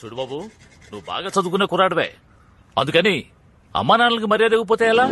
చూడు బాబు, నువ్వు బాగా చదువుకునే కుర్రాడివే, అందుకని అమ్మా నాన్నలకి మర్యాద ఇవ్వకపోతే ఎలా?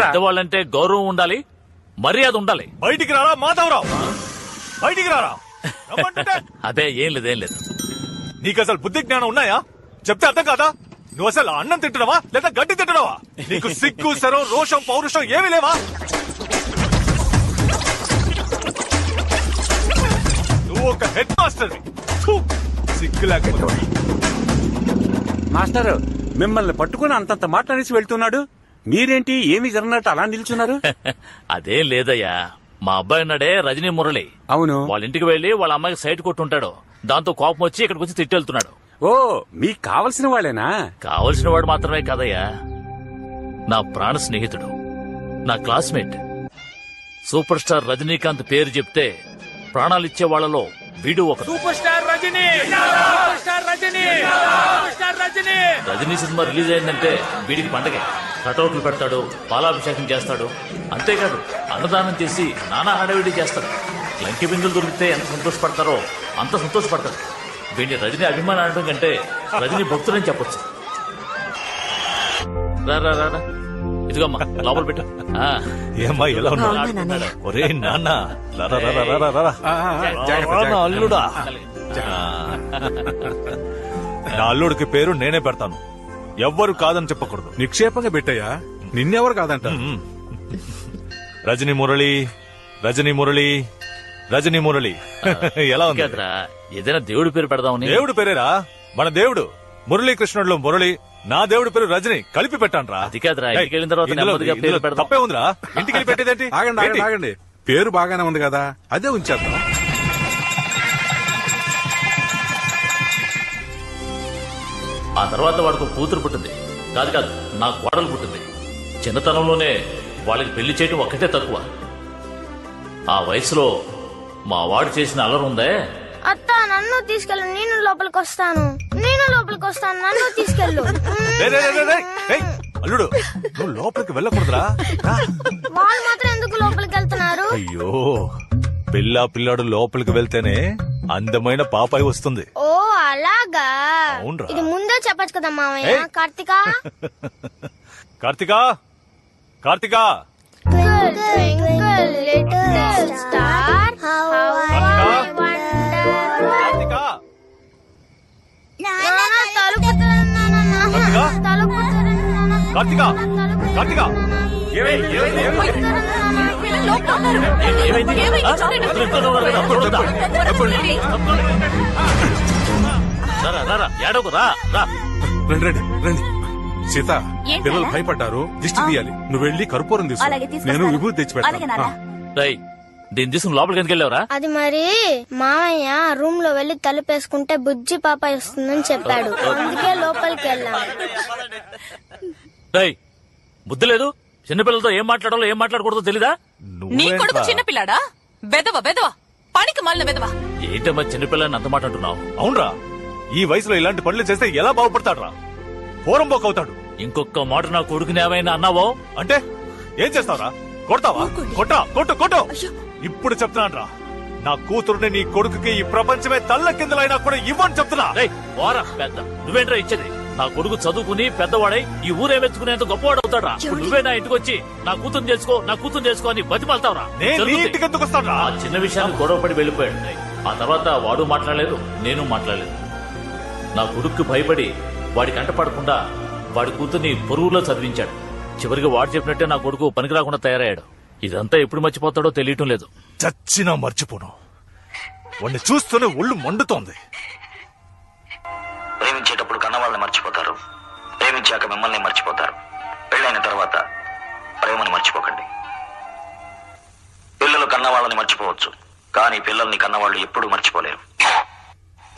పెద్దవాళ్ళంటే గౌరవం ఉండాలి, మర్యాద ఉండాలి. బయటికి రారా మాధవరావు, బయటికి రారా. అదే ఏం లేదు. నీకు అసలు బుద్ధి జ్ఞానం ఉన్నాయా? చెప్తే అర్థం కాదా? నువ్వు అసలు అన్నం తింటున్నావా లేదా గడ్డి తింటున్నావా? నీకు సిగ్గు శరం రోషం పౌరుషం ఏమీ లేవా? నువ్వు ఒక హెడ్ మాస్టర్, సిగ్గు లేకపోతే. మాస్టర్ మిమ్మల్ని పట్టుకుని అంతంత మాట్లాడేసి వెళ్తున్నాడు, మీరేంటి ఏమి జరగనట్టు అలా నిల్చున్నారు? అదేం లేదయ్యా, మా అబ్బాయి ఉన్నాడే రజనీ మురళి. అవును. వాళ్ళ ఇంటికి వెళ్లి వాళ్ళ అమ్మాయికి సైట్ కొట్టుంటాడు, దాంతో కోపం వచ్చి ఇక్కడికి వచ్చి తిట్టెళ్తున్నాడు. ఓ, మీకు కావలసిన వాళ్ళేనా? కావలసిన వాడు మాత్రమే కాదయ్యా, నా ప్రాణ స్నేహితుడు, నా క్లాస్మేట్. సూపర్ స్టార్ రజనీకాంత్ పేరు చెప్తే ప్రాణాలిచ్చే వాళ్లలో వీడు ఒక super star Rajini. Super star Rajini. Super star Rajini. Rajini cinema release అయిందంటే వీడికి పండగే. కటౌట్లు పెడతాడు, పాలాభిషేకం చేస్తాడు, అంతేకాదు అన్నదానం చేసి నానా హడావిడి చేస్తాడు. లంకి బిందులు దొరికితే ఎంత సంతోషపడతారో అంత సంతోషపడతాడు. వీడిని రజనీ అభిమానం అనడం కంటే రజనీ భక్తులని చెప్పొచ్చు. రా ఇదిగమ్మా లోపల పెట్టు. ఏమ్మా ఎలా ఉన్నాడు? ఒరే నాన్న, అల్లుడా. నా అల్లుడికి పేరు నేనే పెడతాను, ఎవ్వరు కాదని చెప్పకూడదు. నిక్షేపంగా పెట్టయ్యా, నిన్నెవరు కాదంట. రజనీ మురళి, రజనీ మురళి, రజనీ మురళి. ఎలా ఉంది? ఏదైనా దేవుడి పేరు పెడదామని. దేవుడి పేరేరా? మన దేవుడు మురళీకృష్ణుడిలో మురళి, నా దేవుడి పేరు రజనీ, కలిపి పెట్టాను రా. తప్పే ఉందిరా, ఇంటికి వెళ్ళి పెట్టేదేంటి? ఆగండి, పేరు బాగానే ఉంది కదా, అదే ఉంచేద్దాం. ఆ తర్వాత వాడికి కూతురు పుట్టింది. కాదు నా కోడలు పుట్టింది. చిన్నతనంలోనే వాళ్ళకి పెళ్లి చేయడం ఒక్కటే తక్కువ. ఆ వయసులో మా వాడు చేసిన అల్లరి ఉందే. అత్త నన్ను తీసుకెళ్ళు, నేను లోపలికి వస్తాను, నన్ను తీసుకెళ్ళు. అల్లుడు నువ్వు లోపలికి వెళ్ళకూడదురా. వాళ్ళు మాత్రం ఎందుకు లోపలికి వెళ్తున్నారు? అయ్యో, పిల్లాడు లోపలికి వెళ్తేనే అందమైన పాపాయి వస్తుంది. ఓ అలాగా, ఇది ముందే చెప్పచ్చు కదా మామయ్య. కార్తికా కార్తికా రండి. సీత, పిల్లలు భయపడ్డారు, దిష్టి తీయాలి. నువ్వు వెళ్ళి కర్పూరం తీసుకో, నేను విభూతి తెచ్చి పెడతాను. దీన్ని తీసుకుని లోపలికి ఎందుకు వెళ్ళావురా? అది మరి మామయ్య రూమ్ లో వెళ్లి తలుపేసుకుంటే బుజ్జి పాప వస్తుందని చెప్పాడు, అందుకే లోపలికి వెళ్ళాం. బుద్ధి లేదు, చిన్నపిల్లలతో ఏం మాట్లాడాలో ఏం మాట్లాడకూడదో తెలీదా? నీ కొడుకు చిన్నపిల్లాడా? బెదవ పనికి మళ్ళీ బెదవ. ఏంటమ్మా చిన్నపిల్లని అంత మాట అంటున్నావు? అవునరా, ఈ వయసులో ఇలాంటి పనులు చేస్తే ఎలా బాగుపడతాడు రా? పోరంబోక్ అవుతాడు. ఇంకొక మాట నా కొడుకుని ఏమైనా అన్నావో అంటే ఏం చేస్తావురా? కొడతావా? కొట్టు. ఇప్పుడు చెప్తున్నాను రా, నా కూతురుని నీ కొడుకుకి ఈ ప్రపంచమే తల్ల కిందలైనా కూడా ఇవ్వని చెప్తున్నా. పెద్ద నువ్వేంట్రా ఇచ్చేది? నా కొడుకు చదువుకుని పెద్దవాడై ఈ ఊరే మెచ్చుకునేంత గొప్పవాడు అవుతాడా? నువ్వే నా ఇంటికి వచ్చి నా కూతురు చేసుకో అని బతిమాలతావురా? ఆ చిన్న విషయాన్ని గొడవపడి వెళ్ళిపోయాడు. ఆ తర్వాత వాడు మాట్లాడలేదు, నేను మాట్లాడలేదు. నా కొడుక్కి భయపడి వాడి కంట పడకుండా వాడి కూతుర్ని పొరుగులో చదివించాడు. చివరికి వాడు చెప్పినట్టే నా కొడుకు పనికి రాకుండా తయారయ్యాడు. ఇదంతా ఎప్పుడు మర్చిపోతాడో తెలియటం లేదు. చచ్చినా మర్చిపోను. వాడిని చూస్తూనే ఒళ్ళు మండుతోంది. ప్రేమించేటప్పుడు కన్నవాళ్ళని మర్చిపోతారు, ప్రేమించాక మిమ్మల్ని మర్చిపోతారు. పెళ్ళైన తర్వాత ప్రేమను మర్చిపోకండి. పిల్లలు కన్నవాళ్ళని మర్చిపోవచ్చు, కానీ పిల్లల్ని కన్నవాళ్ళు ఎప్పుడూ మర్చిపోలేరు.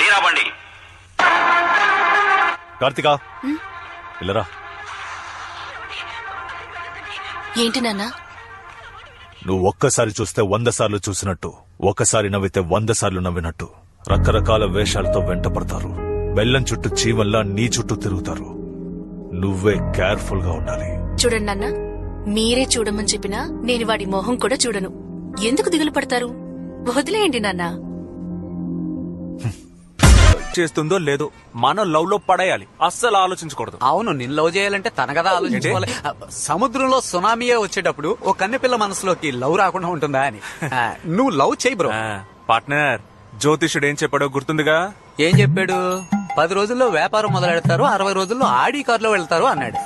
తీరాబండి. కార్తికా, పిల్లరా. ఏంటి నాన్న? నువ్వు ఒక్కసారి చూస్తే 100 సార్లు చూసినట్టు, ఒకసారి నవ్వితే 100 సార్లు నవ్వినట్టు రకరకాల వేషాలతో వెంటపడతారు. బెల్లం చుట్టూ చీమల్లా నీ చుట్టూ తిరుగుతారు. నువ్వే కేర్ఫుల్ గా ఉండాలి. చూడండి నాన్న, మీరే చూడమని చెప్పినా నేను వాడి మొహం కూడా చూడను. ఎందుకు దిగులు పడతారు? వదిలేయండి నాన్న. చేస్తుందో లేదో మనం లవ్ లో పడేయాలి, అస్సలు ఆలోచించకూడదు. అవును, నిన్ను లవ్ చేయాలంటే తన కదా ఆలోచించుకోవాలి. సముద్రంలో సునామీయే వచ్చేటప్పుడు ఓ కన్నెపిల్ల మనసులోకి లవ్ రాకుండా ఉంటుందా అని. నువ్వు లవ్ చేయి బ్రో. పార్ట్నర్, జ్యోతిషుడు ఏం చెప్పాడో గుర్తుందిగా? ఏం చెప్పాడు? 10 రోజుల్లో వ్యాపారం మొదలెడతారు, 60 రోజుల్లో ఆడి కారులో వెళ్తారు అన్నాడు.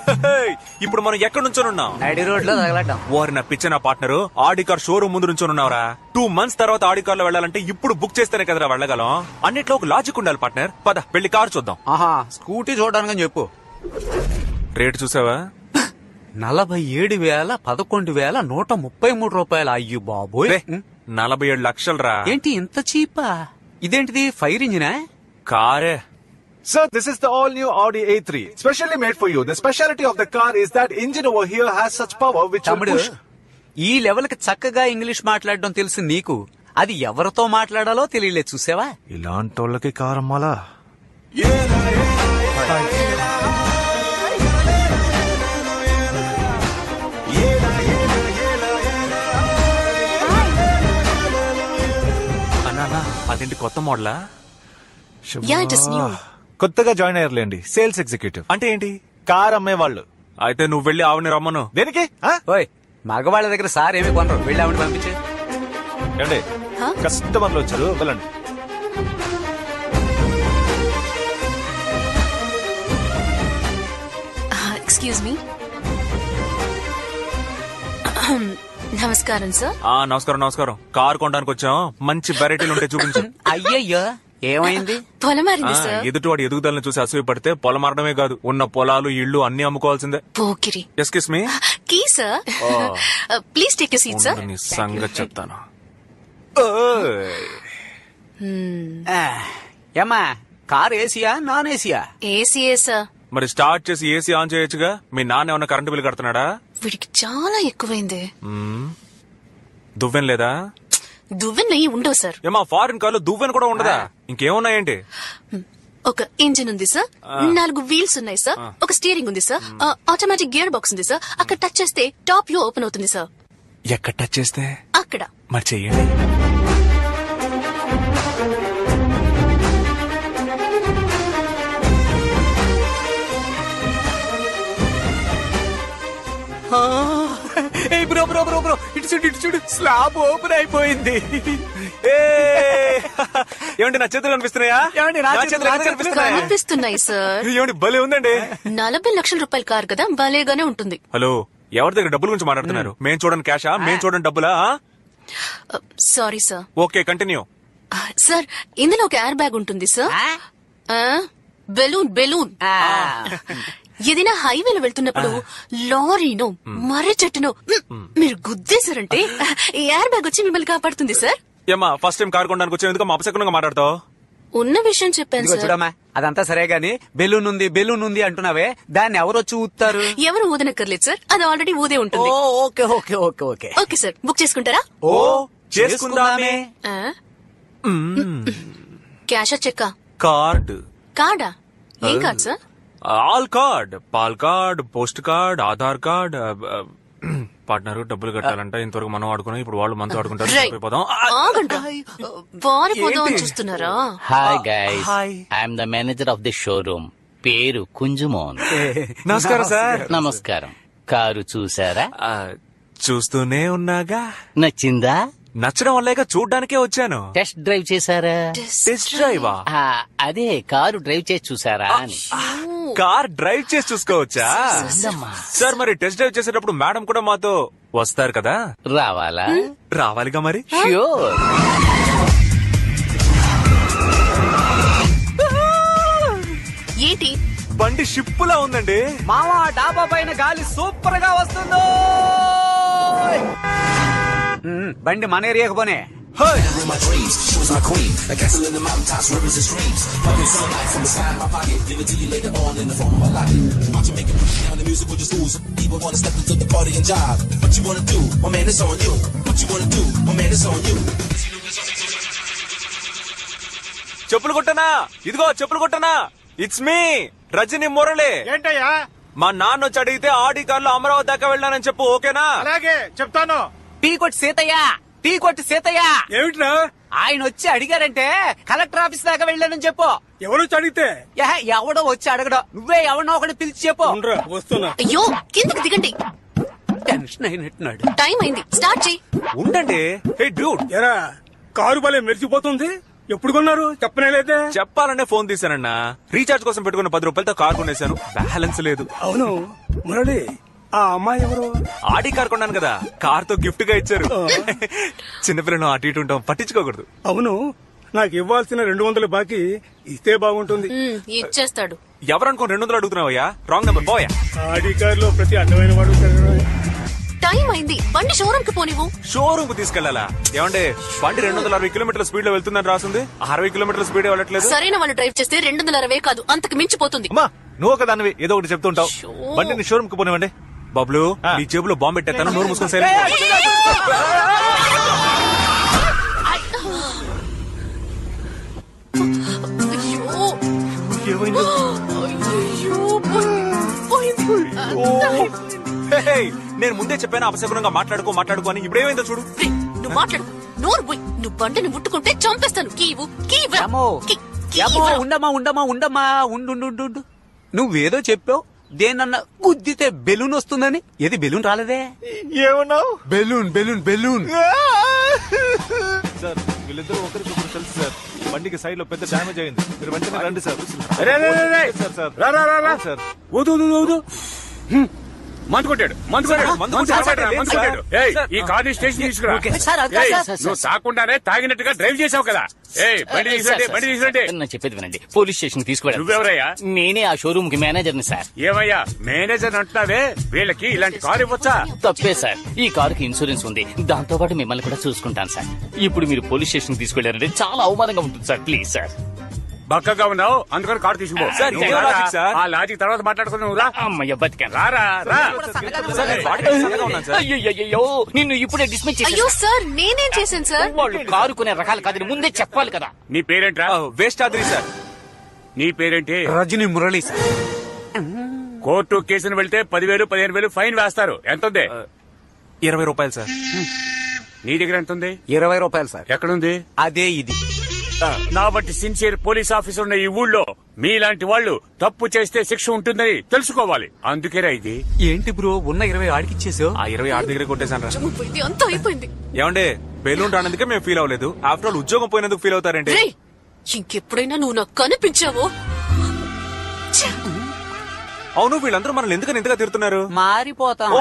ఇప్పుడు మనం ఎక్కడ నుంచోనున్నాం? నడి రోడ్ లో తగలటం. వారి నా పిచ్చిన పార్ట్నర్, ఆడి కార్ షోరూమ్ ముందు నుంచోనున్నావురా. 2 months తర్వాత ఆడి కార్ లో వెళ్ళాలంటే ఇప్పుడు బుక్ చేస్తేనే కదరా వెళ్ళగలం. అన్నిట్లో ఒక లాజిక్ ఉండాలి పార్ట్నర్. పద వెళ్ళి కారు చూద్దాం. ఆహా, స్కూటీ చూడడానికి చెప్పు. రేటు చూసావా? 47,11,133 రూపాయలు. అయ్యో బాబోయ్, 47 లక్షలు రా. ఏంటి ఇంత చీపా? ఇదేంటిది, ఫైర్ ఇంజినా? కారే. Sir, this is the all-new Audi A3, specially made for you. The speciality of the car is that engine over here has such power which will తమ్ముడు, push. ఈ లెవెల్ కి చక్కగా ఇంగ్లీష్ మాట్లాడడం తెలుసు నీకు, అది ఎవరితో మాట్లాడాలో తెలియలేదు చూసావా? ఇలాంటి వాళ్ళకి కారమ్మాలా? అన్నా, అదేంటి కొత్త మోడలా? కొత్తగా జాయిన్ అయ్యారులేండి, సేల్స్ ఎగ్జిక్యూటివ్. అంటే ఏంటి? కార్ అమ్మేవాళ్ళు. అయితే నువ్వు వెళ్ళి ఆవిని రమ్మను. దేనికి? ఓయ్, మగవాళ్ళ దగ్గర సార్ ఏమి కొనరు, వెళ్ళి ఆవిడ పంపించే. ఏండి, కస్టమర్లు వచ్చారు, వెళ్ళండి. Excuse me. నమస్కారం సార్. నమస్కారం నమస్కారం. కారు కొనడానికి వచ్చాం, మంచి వెరైటీలు ఉంటే చూపించు. అయ్యయ్యో, ఏమైంది? పొలమారింది సార్. ఎదుటివాడి ఎదుగుదలను చూసి అసూయ పడితే పొలం మారడమే కాదు, ఉన్న పొలాలు ఇళ్లు అన్ని అమ్ముకోవాల్సిందే. పోకిరి. Excuse me. Key sir. Please take you seat sir. నీ సంగతి చెప్తాను. ఏమ్మా, కార్ ఏసీయా నాన్ ఏసీయా? ఏసీయే సార్. మరి స్టార్ట్ చేసి ఏసీ ఆన్ చేయొచ్చుగా. మీ నాన్న ఏమన్నా కరెంటు బిల్ కడుతున్నాడా? వీడికి చాలా ఎక్కువైంది. దువ్వెన లేదా? దువ్వెన నెయ్యి ఉండవు సార్. ఏమా, ఫారిన్ కార్లో దువ్వెన కూడా ఉండదా? ఇంకేమున్నాయేంటి? ఒక ఇంజిన్ ఉంది సార్, 4 వీల్స్ ఉన్నాయి సార్, ఒక స్టీరింగ్ ఉంది సార్, ఆటోమేటిక్ గేర్ బాక్స్ ఉంది సార్. అక్కడ టచ్ చేస్తే టాప్ వ్యూ ఓపెన్ అవుతుంది సార్. ఎక్కడ టచ్ చేస్తే? అక్కడ. మరి చెయ్యండి. బ్రో బ్రో బ్రో బ్రో, ఇటు చూడు ఇటు చూడు, స్లాబ్ ఓపెన్ అయిపోయింది. ఏమండి, నా చేతులు కనిపిస్తున్నాయా? కనిపిస్తున్నాయి సార్. ఏమండి, భలే ఉందండి. 40 లక్షల రూపాయల కార్ కదా, భలేగానే ఉంటుంది. హలో, ఎవరి దగ్గర డబ్బుల గురించి మాట్లాడుతున్నారు? మేము చూడండి క్యాషా, మేము చూడండి డబ్బులా? Sorry sir. Okay, continue. Sir, ఇందులో ఒక ఎయిర్ బ్యాగ్ ఉంటుంది సార్. Balloon balloon. ఏదైనా హైవేలో వెళ్తున్నప్పుడు లారీనో మర్రి చెట్టునో మీరు గుద్దేశారంటే ఎయిర్ బ్యాగ్ వచ్చి మిమ్మల్ని కాపాడుతుంది సార్. ఏమా, ఫస్ట్ టైం కార్ కొనడానికి వచ్చే ఎందుకు మా అపశకునంగా మాట్లాడతావు? ఉన్న విషయం చెప్పాను సార్. చూడమ్మా, అదంతా సరే గాని బెలూన్ ఉంది అంటున్నావే, దాన్ని ఎవరొచ్చి ఊతారు? ఎవరు ఊదనక్కర్లేదు సార్, అది ఆల్రెడీ ఊదే ఉంటుంది. Okay okay okay okay okay sir, book చేసుకుంటారా? ఓ, చేసుకుందామే. క్యాషా చెక్కా? కార్డ్. కార్డా? ఏం card sir? All card, pal card, post card, Aadhaar card. Partner డబ్బులు కట్టాలంట, ఇంతవరకు మనం ఆడుకున్నాం, ఇప్పుడు వాళ్ళు మనతో ఆడుకుంటారు. చూస్తున్నారా? Hi guys, I'm the manager of the showroom. పేరు కుంజుమోన్. నమస్కారం సార్. నమస్కారం. కారు చూసారా? చూస్తూనే ఉన్నాగా. నచ్చిందా? నచ్చడం వల్లేగా చూడ్డానికే వచ్చాను. టెస్ట్ డ్రైవ్ చేశారా? టెస్ట్ డ్రైవా? అదే, కారు డ్రైవ్ చేసి చూసారా అని. కార్ డ్రైవ్ చేసి చూసుకోవచ్చా? సార్, మరి టెస్ట్ డ్రైవ్ చేసేటప్పుడు మేడం కూడా మాతో వస్తారు కదా? రావాలా? రావాలిగా మరి. ష్యూర్. ఏంటి బండి షిప్పులా ఉందండి. మావా, డాబా పైన గాలి సూపర్ గా వస్తుందో. బండి మన ఏరియాకు పోనే. చెప్పులు కొట్టనా? ఇదిగో చెప్పులు కొట్టనా. It's me Rajani Murali. ఏంటయ్యా? మా నాన్న వచ్చి అడిగితే ఆడి కార్లో అమరావతి దాకా వెళ్ళానని చెప్పు, ఓకేనా? అలాగే చెప్తాను. టీ కొట్టి సీతయ్య, టీ కొట్టి సీతయ్య. ఏమిట్రా ఆయన వచ్చి అడిగారంటే కలెక్టర్ ఆఫీస్ దాకా వెళ్ళానని చెప్పు. ఎవరు అడిగితే ఎవడో వచ్చి అడగడం, నువ్వే ఎవడో ఒకటి పిలిచి చెప్పు. వస్తున్నా. అయ్యో కిందకి దిగండి. టెన్షన్ అయినట్టున్నాడు. టైం అయింది, స్టార్ట్ చెయ్యి. ఉండండి. హే డ్యూడ్, ఎరా కారు భలే మెరిచిపోతుంది. ఎప్పుడు కొన్నారు చెప్పనే లేదే? చెప్పాలనే ఫోన్ తీసానన్నా. రీఛార్జ్ కోసం పెట్టుకున్న 10 రూపాయలతో కార్ కొనేశాను. బ్యాలెన్స్ లేదు. అవును మురళి, ఆ అమ్మాయి ఎవరు? ఆడి కార్ కొన్నాను కదా, కార్ తో గిఫ్ట్ గా ఇచ్చారు. చిన్నపిల్లను అటు ఇటు ఉంటాం, పట్టించుకోకూడదు. అవును, నాకు ఇవ్వాల్సిన 200 బాకీ ఇస్తే బాగుంటుంది. ఇచ్చేస్తాడు. ఎవరనుకో 200 అడుగుతున్నావయ్యా? రాంగ్ నెంబర్ పోయా. ఆడి కారులో ప్రతి అడ్డమైన వాడు టైం అయింది, బండి షోరూమ్ కి పోనివ్వు. షోరూమ్ కు తీసుకెళ్లాలా? ఏమంటే బండి 260 కిలోమీటర్ల స్పీడ్ లో వెళ్తుందని రాసింది. 60 కిలోమీటర్ల స్పీడ్ వెళ్ళట్లేదు. సరైన వాళ్ళు డ్రైవ్ చేస్తే 260 కాదు, అంతకు మించిపోతుంది. అమ్మా నువ్వు ఒక దానివి ఏదో ఒకటి చెప్తుంటావు. బండిని షోరూమ్ కు పోనివ్వండి. బబ్లు, నీ జేబులో బాంబు పెట్టేస్తాను, నోరు మూసుకొని సైలెంట్. నేను ముందే చెప్పాను అపశకునంగా మాట్లాడుకో అని. ఇప్పుడు ఏమైందో చూడు. నువ్వు మాట్లాడు, నోరు పోయి. నువ్వు బండిని ముట్టుకుంటే చంపేస్తాను. కీవు ఉండమ్మా ఉండు. నువ్వేదో చెప్పావు, దేనన్నా గుద్దితే బెలూన్ వస్తుందని. ఏది బెలూన్ రాలేదే? ఏమన్నావు? బెలూన్. సార్ వీళ్ళిద్దరూ ఒకరికొకరు తెలుసు సార్. బండికి సైడ్ లో పెద్ద డ్యామేజ్ అయింది. మీరు వెంటనే రండి సార్. సార్ ఊదు. మందు కొట్టాడు. ఈ కార్ని స్టేషన్ తీసుకురా. నువ్వు తాకుండానే తాగినట్టుగా డ్రైవ్ చేసావు కదా. బండి తీసుకుంటే నేను చెప్పేది వినండి. పోలీస్ స్టేషన్ తీసుకువెళ్ళండి. నువ్వెవరయ్యా? నేనే ఆ షోరూమ్ కి మేనేజర్ని సార్. ఏమయ్యా మేనేజర్ అంటున్నావే? వీళ్ళకి ఇలాంటి కారు ఇవ్వచ్చా? తప్పే సార్, ఈ కారుకి ఇన్సూరెన్స్ ఉంది. దాంతో పాటు మిమ్మల్ని కూడా చూసుకుంటాను సార్. ఇప్పుడు మీరు పోలీస్ స్టేషన్ తీసుకెళ్లారంటే చాలా అవమానంగా ఉంటుంది సార్. Please sir. బక్కగా ఉన్నావు అందుకని కారు తీసుకుపో. ఆ లాజిక్ తర్వాత మాట్లాడుకున్నావు. రా అమ్మయ్య బతికాను. రా. అయ్యో నిన్ను ఇప్పుడే డిస్మిస్ అయ్యో సార్, నేనేం చేశాను సార్? వాళ్ళు కారు కొనే రకాలు కాదని ముందే చెప్పాలి కదా. నీ పేరేంట్రా? వేస్టాద్రి సార్. నీ పేరేంటి? రజనీ మురళి సార్. కోర్టు కేసును వెళ్తే 10,000 15,000 ఫైన్ వేస్తారు. ఎంత ఉంది? 20 రూపాయలు సార్. నీ దగ్గర ఎంత ఉంది? 20 రూపాయలు సార్. ఎక్కడుంది? అదే ఇది. నా బట్టి సిన్సియర్ పోలీస్ ఆఫీసర్ ఉన్న ఈ ఊళ్ళో మీలాంటి వాళ్ళు తప్పు చేస్తే శిక్ష ఉంటుందని తెలుసుకోవాలి. అందుకేరా ఇది. ఏంటి బ్రో, ఉన్న 20 ఆడికిచ్చేసావు? ఆ 20 ఆడి దగ్గర కొట్టేశాను. అంతా అయిపోయింది. ఏమంటే బెలూన్ రానందుకే మేము ఫీల్ అవ్వలేదు. ఆఫ్టర్ ఆల్ ఉద్యోగం పోయినందుకు ఫీల్ అవుతారంటే. ఇంకెప్పుడైనా నువ్వు నాకు కనిపించావో? అవును, వీళ్ళందరూ మనల్ని ఎందుకని ఇంతగా తిడుతున్నారు? మారిపోతాం.